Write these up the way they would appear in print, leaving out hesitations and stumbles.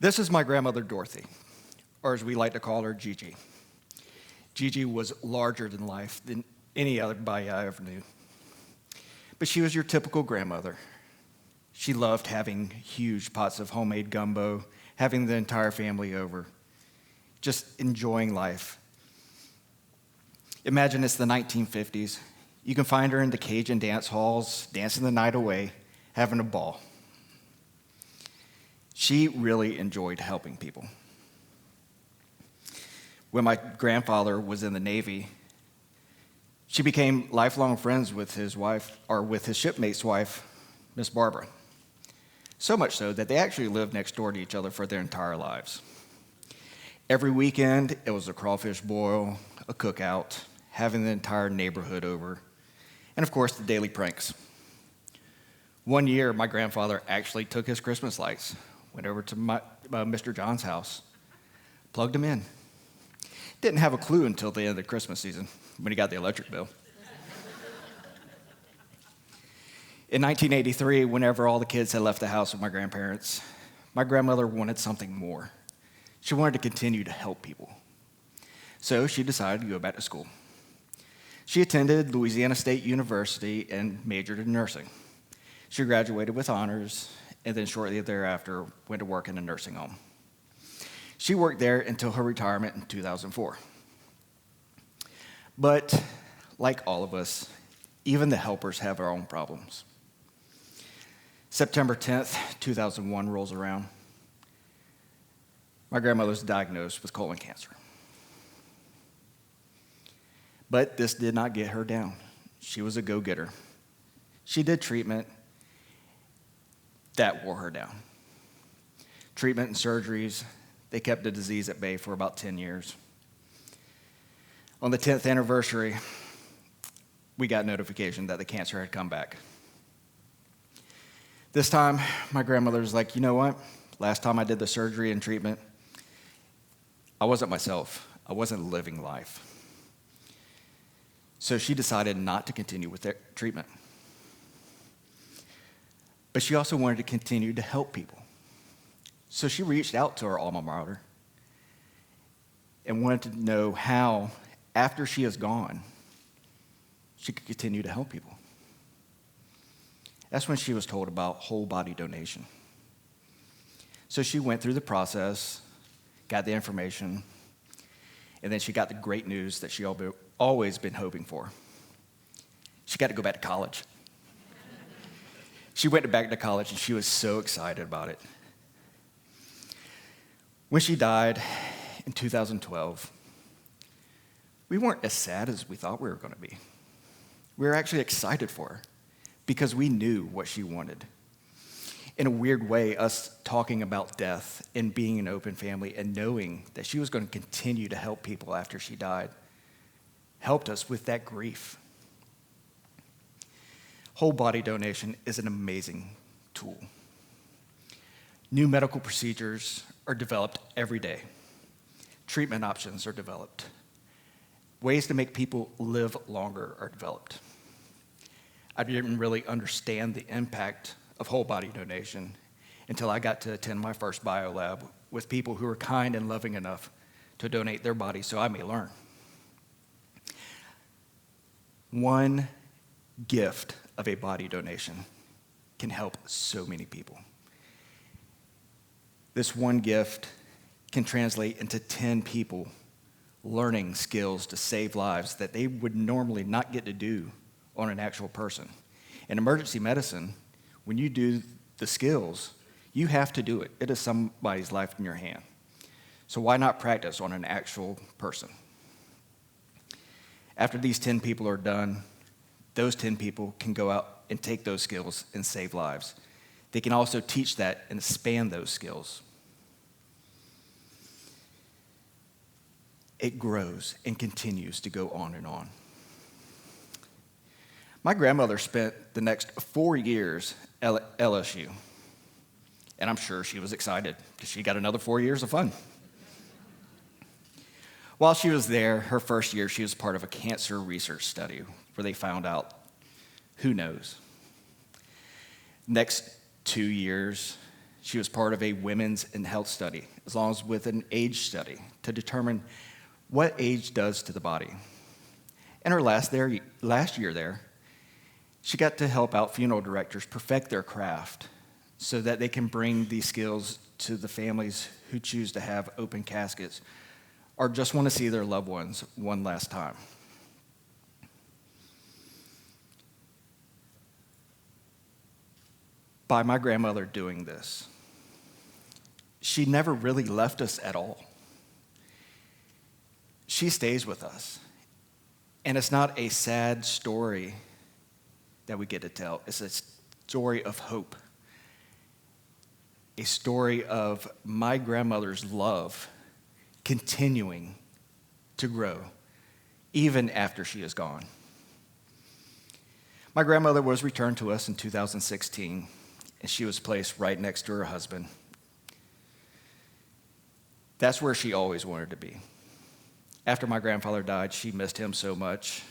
This is my grandmother, Dorothy, or as we like to call her, Gigi. Gigi was larger than life than any other body I ever knew. But she was your typical grandmother. She loved having huge pots of homemade gumbo, having the entire family over, just enjoying life. Imagine it's the 1950s. You can find her in the Cajun dance halls, dancing the night away, having a ball. She really enjoyed helping people. When my grandfather was in the Navy, she became lifelong friends with his wife, or with his shipmate's wife, Miss Barbara. So much so that they actually lived next door to each other for their entire lives. Every weekend, it was a crawfish boil, a cookout, having the entire neighborhood over, and of course, the daily pranks. One year, my grandfather actually took his Christmas lights, went over to Mr. John's house, plugged them in. Didn't have a clue until the end of the Christmas season when he got the electric bill. In 1983, whenever all the kids had left the house with my grandparents, my grandmother wanted something more. She wanted to continue to help people. So she decided to go back to school. She attended Louisiana State University and majored in nursing. She graduated with honors, and then shortly thereafter went to work in a nursing home. She worked there until her retirement in 2004. But like all of us, even the helpers have our own problems. September 10th, 2001 rolls around. My grandmother's diagnosed with colon cancer. But this did not get her down. She was a go-getter. She did treatment. That wore her down. Treatment and surgeries, they kept the disease at bay for about 10 years. On the 10th anniversary, we got notification that the cancer had come back. This time, my grandmother was like, you know what? Last time I did the surgery and treatment, I wasn't myself. I wasn't living life. So she decided not to continue with that treatment. But she also wanted to continue to help people. So she reached out to her alma mater and wanted to know how, after she is gone, she could continue to help people. That's when she was told about whole body donation. So she went through the process, got the information, and then she got the great news that she always been hoping for. She got to go back to college. She went back to college, and she was so excited about it. When she died in 2012, we weren't as sad as we thought we were going to be. We were actually excited for her because we knew what she wanted. In a weird way, us talking about death and being an open family and knowing that she was going to continue to help people after she died helped us with that grief. Whole body donation is an amazing tool. New medical procedures are developed every day. Treatment options are developed. Ways to make people live longer are developed. I didn't really understand the impact of whole body donation until I got to attend my first bio lab with people who were kind and loving enough to donate their bodies so I may learn. One gift of a body donation can help so many people. This one gift can translate into 10 people learning skills to save lives that they would normally not get to do on an actual person. In emergency medicine, when you do the skills, you have to do it. It is somebody's life in your hand. So why not practice on an actual person? After these 10 people are done, those 10 people can go out and take those skills and save lives. They can also teach that and expand those skills. It grows and continues to go on and on. My grandmother spent the next 4 years at LSU, and I'm sure she was excited because she got another 4 years of fun. While she was there, her first year, she was part of a cancer research study where they found out, who knows. Next 2 years, She was part of a women's and health study, as well as with an age study to determine what age does to the body. In her last year there, she got to help out funeral directors perfect their craft so that they can bring these skills to the families who choose to have open caskets or just want to see their loved ones one last time. By my grandmother doing this, she never really left us at all. She stays with us. And it's not a sad story that we get to tell. It's a story of hope. A story of my grandmother's love continuing to grow even after she is gone. My grandmother was returned to us in 2016, and she was placed right next to her husband. That's where she always wanted to be. After my grandfather died, she missed him so much,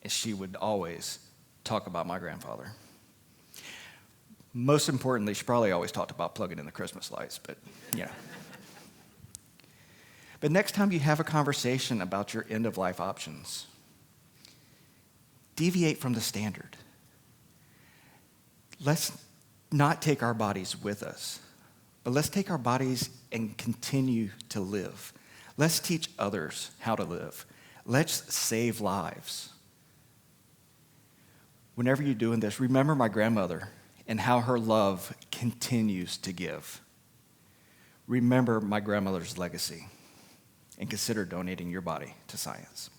and she would always talk about my grandfather. Most importantly, she probably always talked about plugging in the Christmas lights, but yeah. But next time you have a conversation about your end-of-life options, deviate from the standard. Let's not take our bodies with us, but let's take our bodies and continue to live. Let's teach others how to live. Let's save lives. Whenever you're doing this, remember my grandmother and how her love continues to give. Remember my grandmother's legacy and consider donating your body to science.